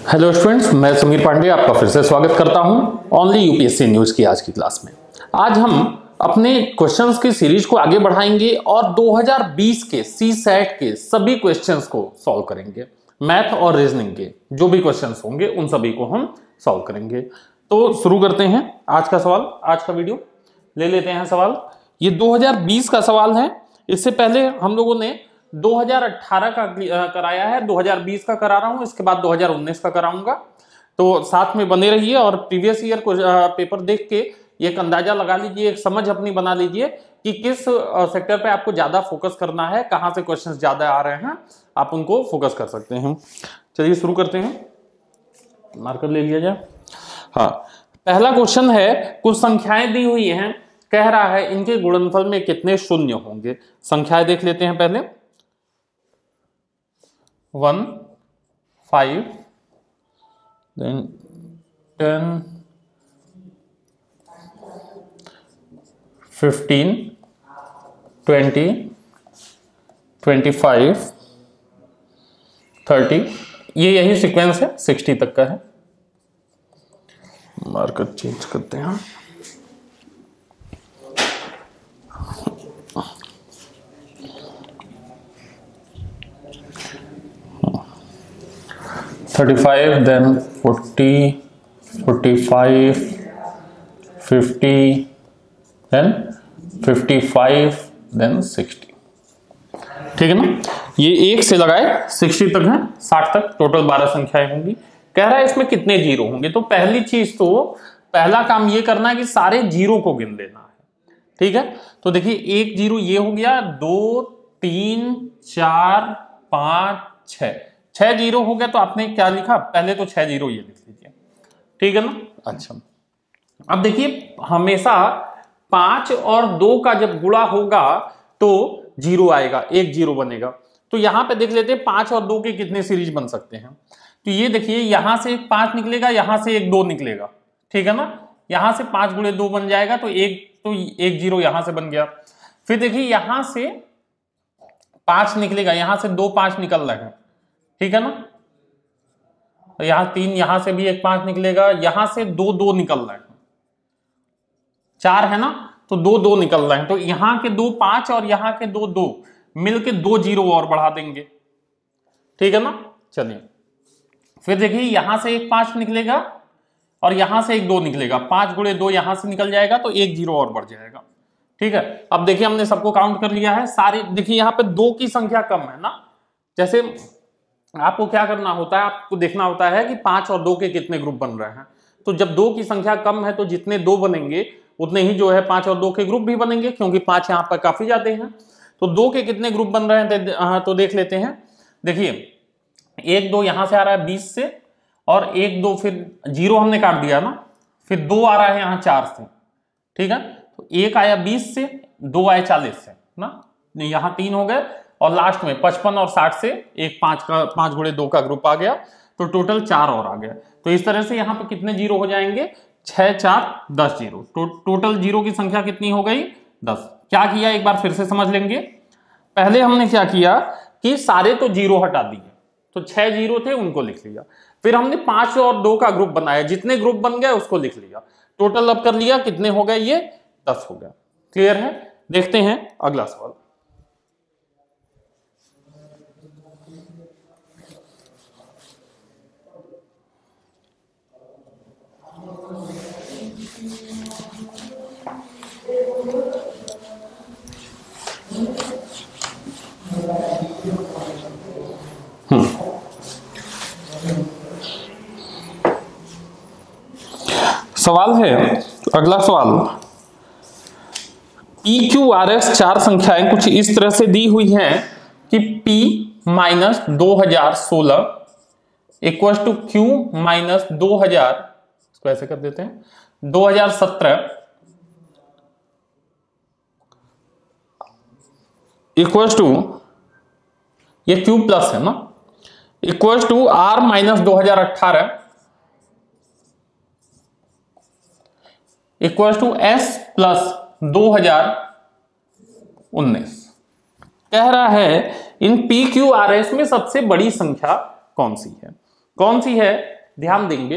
Hello students, मैं सुमीर पांडे आपका फिर से स्वागत करता हूं ओनली यूपीएससी न्यूज की आज की क्लास में। आज हम अपने क्वेश्चंस की सीरीज को आगे बढ़ाएंगे और 2020 के सीसैट के सभी क्वेश्चंस को सॉल्व करेंगे। मैथ और रीजनिंग के जो भी क्वेश्चंस होंगे उन सभी को हम सॉल्व करेंगे। तो शुरू करते हैं आज का सवाल। आज का वीडियो ले लेते हैं सवाल। ये 2020 का सवाल है। इससे पहले हम लोगों ने 2018 का कराया है, 2020 का करा रहा हूं, इसके बाद 2019 का कराऊंगा। तो साथ में बने रहिए और प्रीवियस ईयर को पेपर देख के एक अंदाजा लगा लीजिए, एक समझ अपनी बना लीजिए कि किस सेक्टर पे आपको ज्यादा फोकस करना है, कहां से क्वेश्चंस ज्यादा आ रहे हैं, आप उनको फोकस कर सकते हैं। चलिए शुरू करते हैं। मार्कर ले लिया जाए। हाँ, पहला क्वेश्चन है, कुछ संख्याएं दी हुई हैं, कह रहा है इनके गुणनफल में कितने शून्य होंगे। संख्याएं देख लेते हैं पहले। 1, 5, then 10, 15, 20, 25, 30। ये यही सीक्वेंस है, 60 तक का है। मार्कर चेंज करते हैं। $35, then 40, 45, 50, then 55, then 60। ठीक है ना। ये 1 से लगाए 60 तक है, 60 तक टोटल 12 संख्याएं होंगी। कह रहा है इसमें कितने जीरो होंगे। तो पहली चीज तो पहला काम ये करना है कि सारे जीरो को गिन लेना है। ठीक है, तो देखिए 1 जीरो ये हो गया, 2, 3, 4, 5, 6 जीरो हो गया। तो आपने क्या लिखा, पहले तो 6 जीरो ये लिख लीजिए। ठीक है ना। अच्छा, अब देखिए हमेशा 5 और 2 का जब गुणा होगा तो जीरो आएगा, 1 जीरो बनेगा। तो यहां पे देख लेते हैं 5 और 2 के कितने सीरीज बन सकते हैं। तो ये देखिए यहां से एक 5 निकलेगा, यहां से एक 2 निकलेगा। ठीक है ना। यहां से 5 गुणे 2 बन जाएगा, तो एक जीरो यहां से बन गया। फिर देखिए यहां से 5 निकलेगा, यहां से 2 5 निकल रहे हैं। ठीक है ना। तो यहां 3, यहां से भी एक 5 निकलेगा, यहां से 2 2 निकल रहे हैं। 4 है ना, तो 2 2 निकल रहे हैं। तो यहां के 2 5 और यहां के 2 2 मिलके 2 जीरो और बढ़ा देंगे। ठीक है ना। चलिए फिर देखिए यहां से एक 5 निकलेगा और यहां से एक 2 निकलेगा। 5 गुणे 2 यहां से निकल जाएगा, तो 1 जीरो और बढ़ जाएगा। ठीक है, अब देखिए हमने सबको काउंट कर लिया है सारे। देखिए यहां पे 2 की संख्या कम है ना। जैसे आपको क्या करना होता है, आपको देखना होता है कि 5 और 2 के कितने ग्रुप बन रहे हैं। तो जब 2 की संख्या कम है तो जितने 2 बनेंगे उतने ही जो है 5 और 2 के ग्रुप भी बनेंगे, क्योंकि 5 यहाँ पर काफी ज्यादा हैं। तो 2 के कितने ग्रुप बन रहे हैं तो देख लेते हैं। देखिए 1 2 यहां से आ रहा है 20 से, और 1 2 फिर जीरो हमने काट दिया ना, फिर 2 आ रहा है यहाँ 4 से। ठीक है, तो 1 आया 20 से, 2 आए 40 से ना, यहाँ 3 हो गए, और लास्ट में 55 और 60 से एक 5 गुणे 2 का ग्रुप आ गया। तो टोटल 4 और आ गया। तो इस तरह से यहाँ पे कितने जीरो हो जाएंगे, 6 4 10 जीरो। टोटल जीरो की संख्या कितनी हो गई, 10। क्या किया एक बार फिर से समझ लेंगे। पहले हमने क्या किया कि सारे तो जीरो हटा दिए, तो 6 जीरो थे उनको लिख लिया। फिर हमने 5 और 2 का ग्रुप बनाया, जितने ग्रुप बन गए उसको लिख लिया। टोटल अब कर लिया, कितने हो गए, ये 10 हो गया। क्लियर है। देखते हैं अगला सवाल। सवाल है, अगला सवाल, PQRS 4 संख्याएं कुछ इस तरह से दी हुई हैं कि P minus 2016 equal to Q minus 2000, इसको ऐसे कर देते हैं, 2017 इक्वल टू, ये Q प्लस है ना, equal to R minus 2018 equal to S plus 2019। कह रहा है इन PQRS में सबसे बड़ी संख्या कौन सी है। कौन सी है ध्यान देंगे,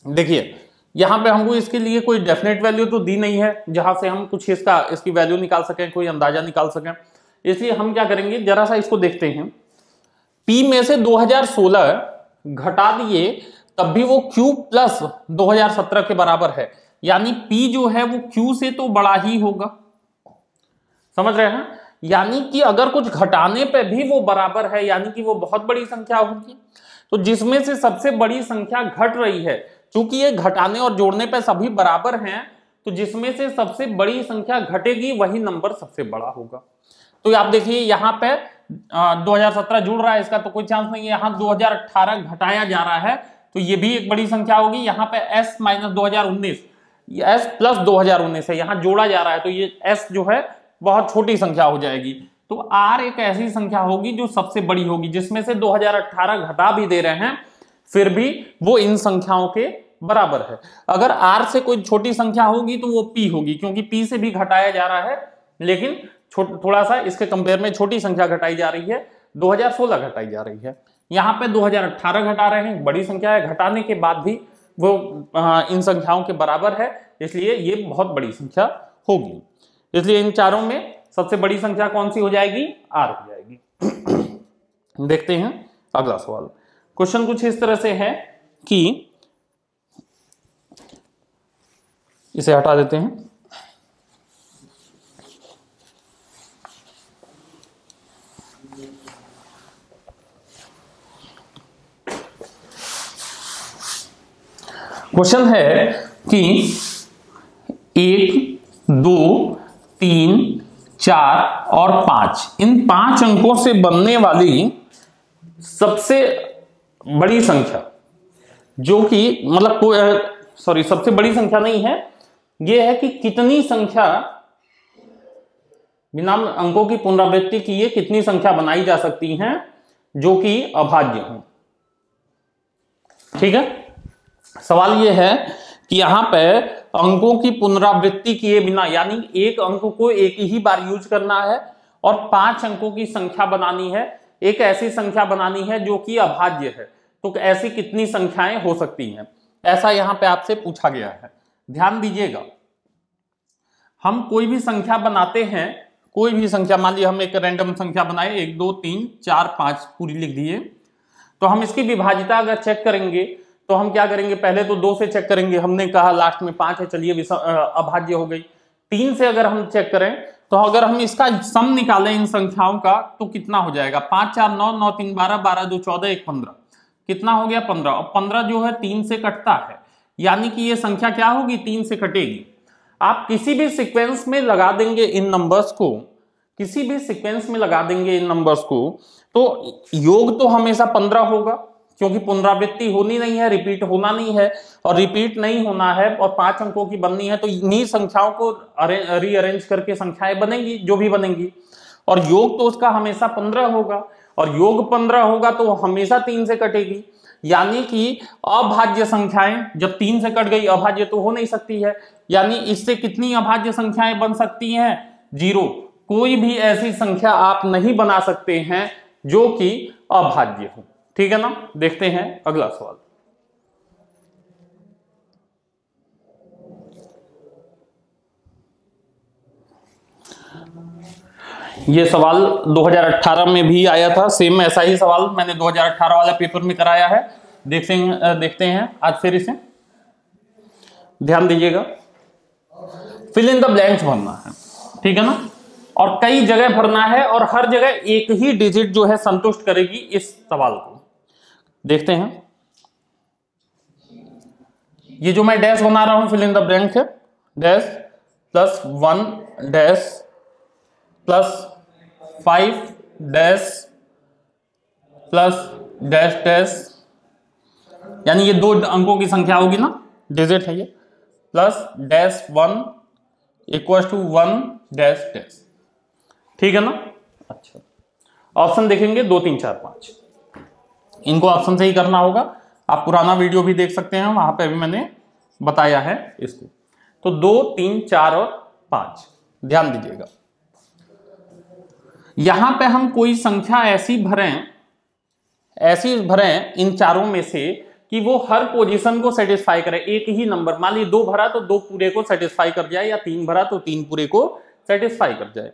देखिए यहां पे हमको इसके लिए कोई डेफिनेट वैल्यू तो दी नहीं है जहां से हम कुछ इसकी वैल्यू निकाल सकें, कोई अंदाजा निकाल सकें, इसलिए हम क्या करेंगे, जरा सा इसको देखते हैं। P में से 2016 घटा दिए तब भी वो Q प्लस 2017 के बराबर है, यानी P जो है वो Q से तो बड़ा ही होगा, समझ रहे हैं। यानी कि अगर कुछ घटाने पे भी वो बराबर है, यानी कि वो बहुत बड़ी संख्या होगी। तो जिसमें से सबसे बड़ी संख्या घट रही है, क्योंकि ये घटाने और जोड़ने पे सभी बराबर हैं, तो जिसमें से सबसे बड़ी संख्या घटेगी वही नंबर सबसे बड़ा होगा। तो आप देखिए यहाँ पे 2017 जुड़ रहा है, इसका तो कोई चांस नहीं है। यहाँ 2018 घटाया जा रहा है, तो ये भी एक बड़ी संख्या होगी। यहाँ पे s माइनस 2019, s प्लस 2019 है, यहाँ जोड़ा जा रहा है, तो ये s जो है बहुत छोटी संख्या हो जाएगी। तो r एक ऐसी संख्या होगी जो सबसे बड़ी होगी, जिसमें से 2018 घटा भी दे रहे हैं फिर भी वो इन संख्याओं के बराबर है। अगर r से कोई छोटी संख्या होगी तो वो p होगी, क्योंकि p से भी घटाया जा रहा है, लेकिन थोड़ा सा इसके कंपेयर में छोटी संख्या घटाई जा रही है, 2016 घटाई जा रही है। यहाँ पे 2018 घटा रहे हैं, बड़ी संख्या है, घटाने के बाद भी वो इन संख्याओं के बराबर है, इसलिए ये बहुत बड़ी संख्या होगी। इसलिए इन चारों में सबसे बड़ी संख्या कौन सी हो जाएगी, r हो जाएगी। देखते हैं अगला सवाल। क्वेश्चन कुछ इस तरह से है कि इसे हटा देते हैं। क्वेश्चन है कि 1, 2, 3, 4 और 5, इन 5 अंकों से बनने वाली सबसे बड़ी संख्या, जो कि मतलब सबसे बड़ी संख्या नहीं है, यह है कि कितनी संख्या बिना अंकों की पुनरावृत्ति किए कितनी संख्या बनाई जा सकती हैं जो कि अभाज्य हो। ठीक है, सवाल यह है कि यहां पे अंकों की पुनरावृत्ति किए बिना, यानी एक अंक को एक ही बार यूज करना है और 5 अंकों की संख्या बनानी है, एक ऐसी संख्या बनानी है जो कि अभाज्य है। तो ऐसी कितनी संख्याएं हो सकती हैं, ऐसा यहां पे आपसे पूछा गया है। ध्यान दीजिएगा, हम कोई भी संख्या बनाते हैं, कोई भी संख्या, मान लीजिए हम एक रैंडम संख्या बनाए, 1, 2, 3, 4, 5 पूरी लिख दिए, तो हम इसकी विभाजिता अगर चेक करेंगे तो हम क्या करेंगे, पहले तो 2 से चेक करेंगे, हमने कहा लास्ट में 5 है, चलिए अभाज्य हो गई। 3 से अगर हम चेक करें तो अगर हम इसका सम निकालें इन संख्याओं का तो कितना हो जाएगा, 5, 4, 9, 9, 3, 12, 12, 2, 14, 1, 15, कितना हो गया 15। और 15 जो है 3 से कटता है, यानी कि ये संख्या क्या होगी, 3 से कटेगी। आप किसी भी सीक्वेंस में लगा देंगे इन नंबर्स को, किसी भी सीक्वेंस में लगा देंगे इन नंबर्स को, तो योग तो हमेशा 15 होगा, क्योंकि पुनरावृत्ति होनी नहीं है, रिपीट होना नहीं है, और रिपीट नहीं होना है और 5 अंकों की बननी है, तो इन्हीं संख्याओं को रीअरेंज करके संख्याएं बनेंगी जो भी बनेंगी, और योग तो उसका हमेशा 15 होगा, और योग 15 होगा तो हमेशा 3 से कटेगी। यानी कि अभाज्य संख्याएं जब 3 से कट गई, अभाज्य तो हो नहीं सकती है, यानी इससे कितनी अभाज्य संख्याएं बन सकती हैं, 0। कोई भी ऐसी संख्या आप नहीं बना सकते हैं जो कि अभाज्य हो। ठीक है ना, देखते हैं अगला सवाल। ये सवाल 2018 में भी आया था, सेम ऐसा ही सवाल मैंने 2018 वाला पेपर में कराया है। देखते हैं आज फिर इसे, ध्यान दीजिएगा। फिल इन द ब्लैंक्स भरना है, ठीक है ना, और कई जगह भरना है, और हर जगह एक ही डिजिट जो है संतुष्ट करेगी इस सवाल को। देखते हैं, ये जो मैं डैश बना रहा हूं फिल इन द ब्लैंक है, dash plus 1 dash plus 5 dash plus dash dash, यानी ये 2 अंकों की संख्या होगी ना, डिजिट है ये, plus dash 1 equal to 1 dash dash. ठीक है ना। अच्छा, ऑप्शन देखेंगे 2, 3, 4, 5, इनको ऑप्शन से ही करना होगा। आप पुराना वीडियो भी देख सकते हैं, वहां पे भी मैंने बताया है इसको। तो 2, 3, 4 और 5 ध्यान दीजिएगा। यहां पे हम कोई संख्या ऐसी भरें इन चारों में से कि वो हर पोजीशन को सेटिस्फाई करे, एक ही नंबर, मान लीजिए 2 भरा तो 2 पूरे को सेटिस्फाई कर जाए, या 3 भरा तो 3 पूरे को सेटिस्फाई कर जाए।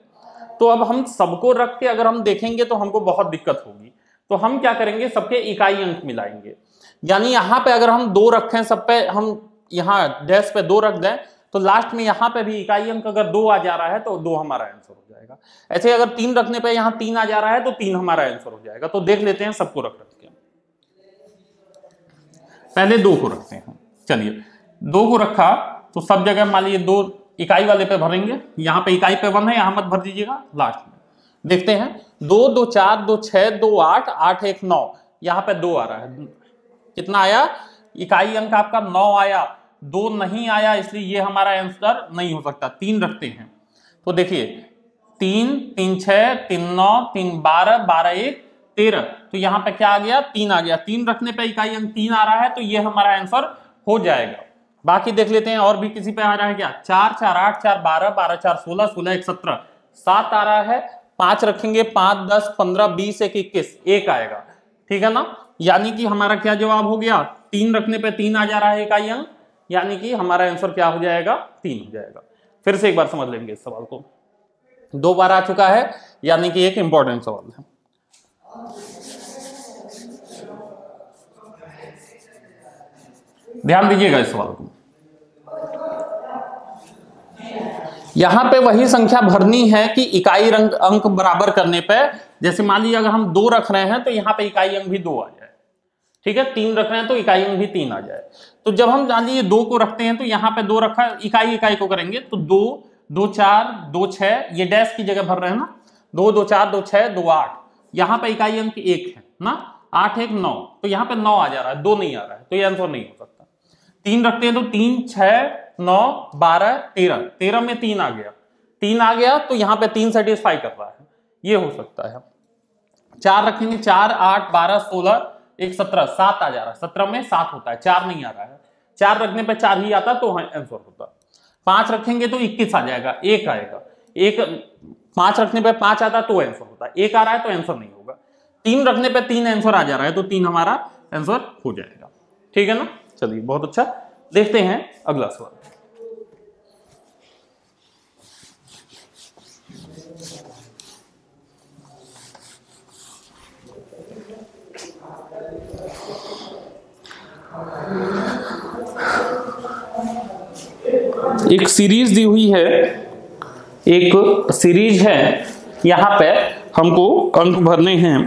तो अब हम सबको रख के अगर हम देखेंगे तो हमको बहुत दिक्कत होगी। तो हम क्या करेंगे, सबके इकाई अंक मिलाएंगे। यानी यहाँ पे अगर हम 2 रखें, सब पे हम यहाँ डैश पे 2 रख दें, तो लास्ट में यहाँ पे भी इकाई अंक अगर 2 आ जा रहा है तो 2 हमारा आंसर हो जाएगा। ऐसे अगर 3 रखने पे यहाँ 3 आ जा रहा है तो 3 हमारा आंसर हो जाएगा। तो देख लेते हैं सबको रख के, पहले 2 को रखते हैं। चलिए 2 को रखा तो सब जगह मान लीजिए 2 इकाई वाले पे भरेंगे, यहाँ पे इकाई पे 1 है, यहाँ मत भर दीजिएगा, लास्ट में देखते हैं। 2 2 4 2 6 2 8 8 1 9, यहाँ पे 2 आ रहा है, कितना आया, इकाई अंक आपका 9 आया, 2 नहीं आया, इसलिए ये हमारा आंसर नहीं हो सकता। 3 रखते हैं तो देखिए 3 3 6 3 9 3 12 12 1 13, तो यहाँ पे क्या आ गया, 3 आ गया। 3 रखने पे इकाई अंक 3 आ रहा है, तो ये हमारा आंसर हो जाएगा। बाकी देख लेते हैं और भी किसी पे आ रहा है क्या, 4 4 8 4 12 12 4 16 16 1 17 7 आ रहा है। 5 रखेंगे, 5 10 15 20 1 21 1 आएगा, ठीक है ना। यानी कि हमारा क्या जवाब हो गया, 3 रखने पे 3 आ जा रहा है इकाई अंक, यानी कि हमारा आंसर क्या हो जाएगा, 3 हो जाएगा। फिर से एक बार समझ लेंगे इस सवाल को, 2 बार आ चुका है, यानी कि एक इंपॉर्टेंट सवाल है। ध्यान दीजिएगा इस सवाल को, यहां पे वही संख्या भरनी है कि इकाई अंक बराबर करने पे, जैसे मान लीजिए अगर हम 2 रख रहे हैं तो यहाँ पे इकाई अंक भी 2 आ जाए, ठीक है। 3 रख रहे हैं तो इकाई अंक भी 3 आ जाए। तो जब हम मान लीजिए 2 को रखते हैं तो यहाँ पे 2 रखा, इकाई को करेंगे तो 2 2 4 2 6, ये डैश की जगह भर रहे हैं ना, 2 2 4 2 6 2 8, यहाँ पे इकाई अंक 1 है ना, 8 1 9, तो यहाँ पे 9 आ जा रहा है, 2 नहीं आ रहा है, तो ये आंसर नहीं हो सकता। 3 रखते हैं तो 3 6 9 12 13, 13 में 3 आ गया, 3 आ गया तो यहाँ पे 3 सेटिस्फाई कर रहा है, ये हो सकता है। 4 रखेंगे, 4 8 12 16 1 17 7 आ जा रहा है, 17 में 7 होता है, 4 नहीं आ रहा है, 4 रखने पे 4 ही आता तो आंसर होता। 5 रखेंगे तो 21 आ जाएगा, 1 आएगा, 5 रखने पे 5 आता तो आंसर होता, 1 आ रहा है तो आंसर नहीं होगा। 3 रखने पे 3 आंसर आ जा रहा है, तो 3 हमारा आंसर हो जाएगा, ठीक है ना। चलिए बहुत अच्छा, देखते हैं अगला सवाल। एक सीरीज दी हुई है, एक सीरीज है, यहां पे हमको अंक भरने हैं,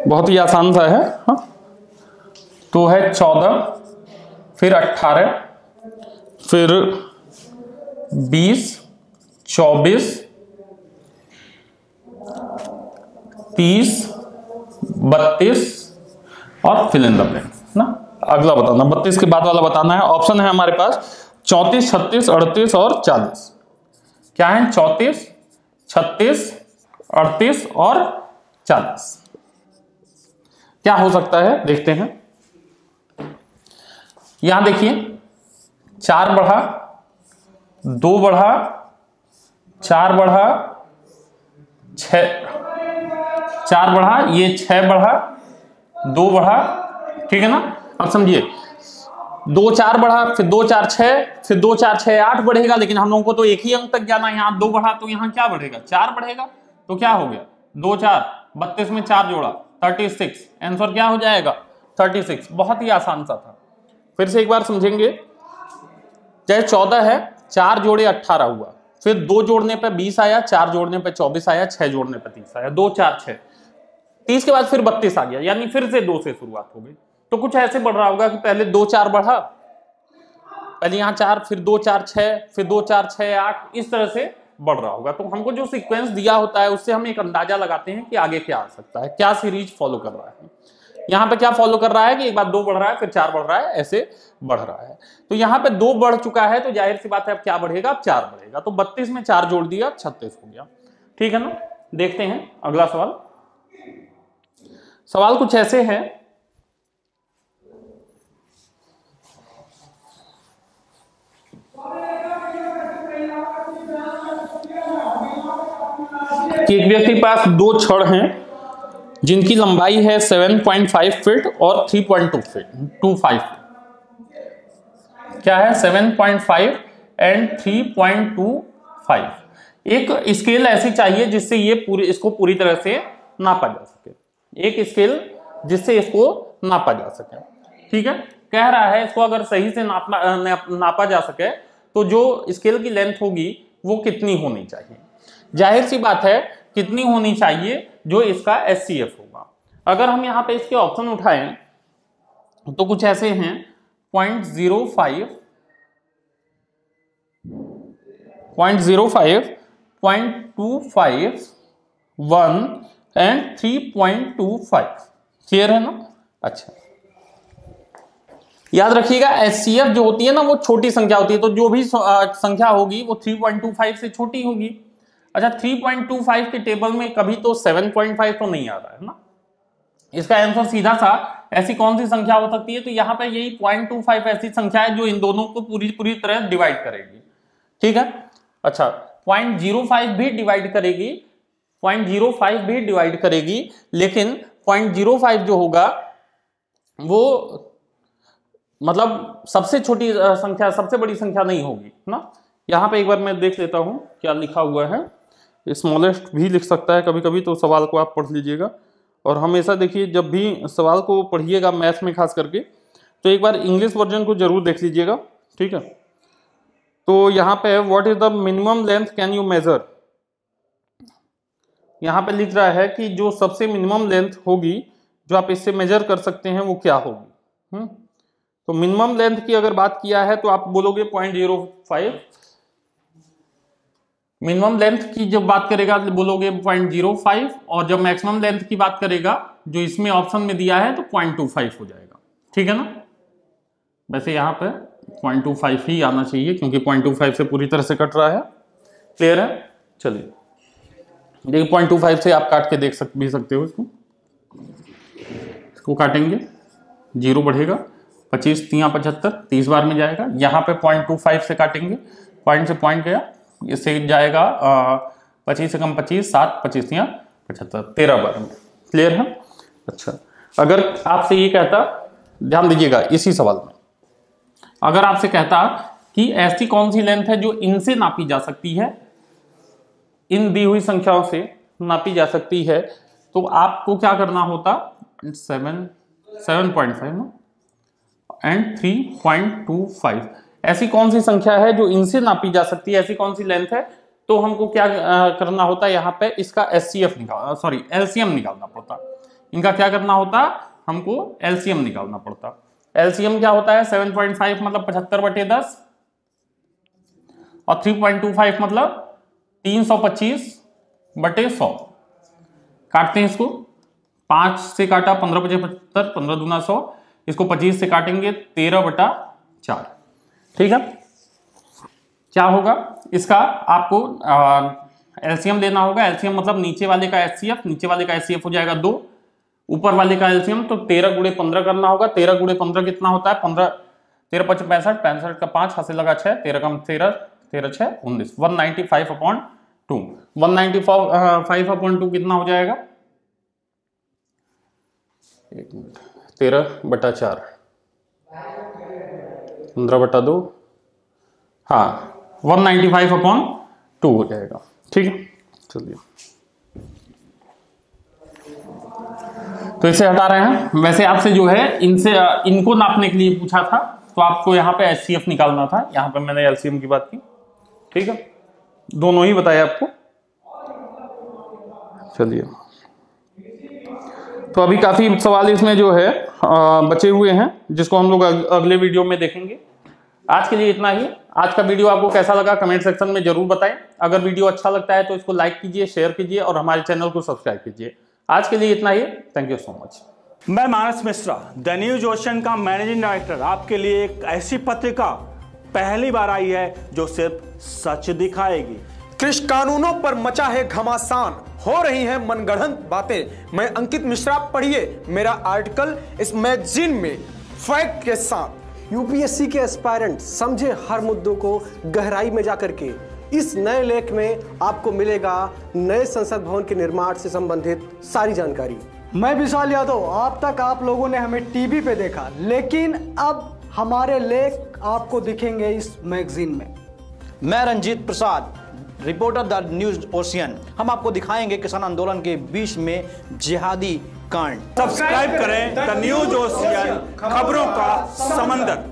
बहुत ही आसान सा है, हाँ? तो है 14, फिर 18, फिर 20 24 30 32 और फिल इन द ब्लैंक ना। अगला बताना, 32 के बाद वाला बताना है। ऑप्शन है हमारे पास 34 36 38 और 40। क्या है, 34 36 38 और 40। क्या हो सकता है देखते हैं। यहां देखिए 4 बढ़ा, 2 बढ़ा, 4 बढ़ा, 6 4 बढ़ा, ये 6 बढ़ा, 2 बढ़ा, ठीक है ना। अब समझिए 2 4 बढ़ा, फिर 2 4 6, फिर 2 4 6 8 बढ़ेगा, लेकिन हम लोगों को तो एक ही अंक तक जाना है। यहाँ 2 बढ़ा तो यहाँ क्या बढ़ेगा, 4 बढ़ेगा, तो क्या हो गया 2 4 32 में 4 जोड़ा 36, आंसर क्या हो जाएगा 36। बहुत ही आसान सा था। फिर से एक बार समझेंगे, चाहे 14 है, 4 जोड़े 18 हुआ, फिर 2 जोड़ने पे 20 आया, 4 जोड़ने पे 24 आया, 6 जोड़ने पे 30 आया, 2 4 6, 30 के बाद फिर 32 आ गया, यानी फिर से 2 से शुरुआत हो गई। तो कुछ ऐसे बढ़ रहा होगा कि पहले 2 4 बढ़ा, पहले यहाँ 4, फिर 2 4 6, फिर 2 4 6 8, इस तरह से बढ़ रहा होगा। तो हमको जो सीक्वेंस दिया होता है उससे हम एक अंदाजा लगाते हैं कि आगे क्या आ सकता है, क्या सीरीज फॉलो कर रहा है। यहाँ पे क्या फॉलो कर रहा है कि एक बार 2 बढ़ रहा है, फिर 4 बढ़ रहा है, ऐसे बढ़ रहा है। तो यहाँ पे 2 बढ़ चुका है, तो जाहिर सी बात है अब क्या बढ़ेगा, अब 4 बढ़ेगा। तो 32 में 4 जोड़ दिया, 36 हो गया, ठीक है ना। देखते हैं अगला सवाल। सवाल कुछ ऐसे है, कि एक व्यक्ति के पास 2 छड़ हैं, जिनकी लंबाई है 7.5 फीट और 3.25 क्या है 7.5 एंड 3.25। एक स्केल ऐसी चाहिए जिससे इसको पूरी तरह से नापा जा सके, एक स्केल जिससे इसको नापा जा सके। ठीक है, कह रहा है इसको अगर सही से नापा जा सके तो जो स्केल की लेंथ होगी वो कितनी होनी चाहिए। जाहिर सी बात है कितनी होनी चाहिए, जो इसका SCF होगा। अगर हम यहाँ पे इसके ऑप्शन उठाएं तो कुछ ऐसे हैं 0.05, 0.25, 1 एंड 3.25। क्लियर है ना? अच्छा, याद रखिएगा SCF जो होती है ना वो छोटी संख्या होती है, तो जो भी संख्या होगी वो 3.25 से छोटी होगी। अच्छा, 3.25 के टेबल में कभी तो 7.5 तो नहीं आ रहा है ना, इसका आंसर सीधा सा ऐसी कौन सी संख्या हो सकती है, तो यहाँ पे यही 0.25 ऐसी संख्या है जो इन दोनों को पूरी तरह डिवाइड करेगी। ठीक है, अच्छा 0.05 भी डिवाइड करेगी, 0.05 भी डिवाइड करेगी, लेकिन 0.05 जो होगा वो मतलब सबसे छोटी संख्या, सबसे बड़ी संख्या नहीं होगी ना। यहाँ पे एक बार मैं देख लेता हूँ क्या लिखा हुआ है, स्मॉलेस्ट भी लिख सकता है कभी कभी, तो सवाल को आप पढ़ लीजिएगा। और हमेशा देखिए जब भी सवाल को पढ़िएगा मैथ्स में खास करके, तो एक बार इंग्लिश वर्जन को जरूर देख लीजिएगा। ठीक है, तो यहाँ पे what is the minimum length can you measure, यहाँ पे लिख रहा है कि जो सबसे मिनिमम लेंथ होगी जो आप इससे मेजर कर सकते हैं वो क्या होगी। तो मिनिमम लेंथ की अगर बात किया है तो आप बोलोगे 0.05, मिनिमम लेंथ की जब बात करेगा तो बोलोगे 0.05, और जब मैक्सिमम लेंथ की बात करेगा जो इसमें ऑप्शन में दिया है तो 0.25 हो जाएगा। ठीक है ना, वैसे यहाँ पे 0.25 ही आना चाहिए क्योंकि 0.25 से पूरी तरह से कट रहा है। क्लियर है? चलिए देखिए 0.25 से आप काट के देख सकते हो इसको काटेंगे, 0 बढ़ेगा, 25 3 75, 30 बार में जाएगा। यहाँ पे 0.25 से काटेंगे, पॉइंट से पॉइंट गया, इससे जाएगा 25 से कम 25, 7 25 3 75, 13 बार में। क्लियर है? अच्छा, अगर आपसे ये कहता, ध्यान दीजिएगा इसी सवाल में, अगर आपसे कहता कि ऐसी कौन सी लेंथ है जो इनसे नापी जा सकती है, इन दी हुई संख्याओं से नापी जा सकती है, तो आपको क्या करना होता, 7.5 ना एंड 3.25, ऐसी कौन सी संख्या है जो इनसे नापी जा सकती है, ऐसी कौन सी लेंथ है, तो हमको क्या करना होता है, यहाँ पे इसका LCM निकालना पड़ता। इनका क्या करना होता, हमको LCM निकालना पड़ता। LCM क्या होता है, 7.5 मतलब 75/10 और 3.25 मतलब 325/100। काटते हैं इसको, 5 से काटा 15 × 75, 15 दूना 100, इसको 25 से काटेंगे 13/4। ठीक है, क्या होगा इसका, आपको LCM देना होगा। LCM मतलब नीचे वाले का HCF, नीचे वाले का HCF हो जाएगा 2, ऊपर वाले का LCM तो 13 × 15 करना होगा। 13 × 15 कितना होता है, 15 13 5 65, 65 का 5 हाथ से लगा 6, 13 कम 13, 13 6 19, 195/2। 195/2 कितना हो जाएगा, 13/4, 15/2, हाँ 195/2 हो जाएगा। ठीक है, चलिए तो इसे हटा रहे हैं। वैसे आपसे जो है इनको नापने के लिए पूछा था, तो आपको यहाँ पे HCF निकालना था, यहाँ पे मैंने LCM की बात की। ठीक है, दोनों ही बताया आपको। चलिए, तो अभी काफी सवाल इसमें जो है बचे हुए हैं, जिसको हम लोग अगले वीडियो में देखेंगे। आज के लिए इतना ही। आज का वीडियो आपको कैसा लगा कमेंट सेक्शन में जरूर बताएं। अगर वीडियो अच्छा लगता है तो इसको लाइक कीजिए, शेयर कीजिए और हमारे चैनल को सब्सक्राइब कीजिए। आज के लिए इतना ही। Thank you so much. मैं Manas Mishra, The News Ocean का मैनेजिंग डायरेक्टर, आपके लिए एक ऐसी पत्रिका पहली बार आई है जो सिर्फ सच दिखाएगी। कृषि कानूनों पर मचा है घमासान, हो रही हैं मनगढ़ंत बातें। मैं अंकित मिश्रा, पढ़िए मेरा आर्टिकल इस मैगजीन में फैक्ट के साथ। यूपीएससी के एस्पायरेंट समझे हर मुद्दों को गहराई में जाकर के। इस नए लेख में आपको मिलेगा नए संसद भवन के निर्माण से संबंधित सारी जानकारी। मैं विशाल यादव। अब तक आप लोगों ने हमें टीवी पे देखा, लेकिन अब हमारे लेख आपको दिखेंगे इस मैगजीन में। मैं Ranjit Prasad, reporter the news ocean. हम आपको दिखाएंगे किसान आंदोलन के बीच में जिहादी कांड। सब्सक्राइब करें द न्यूज ओशियन, खबरों का समंदर।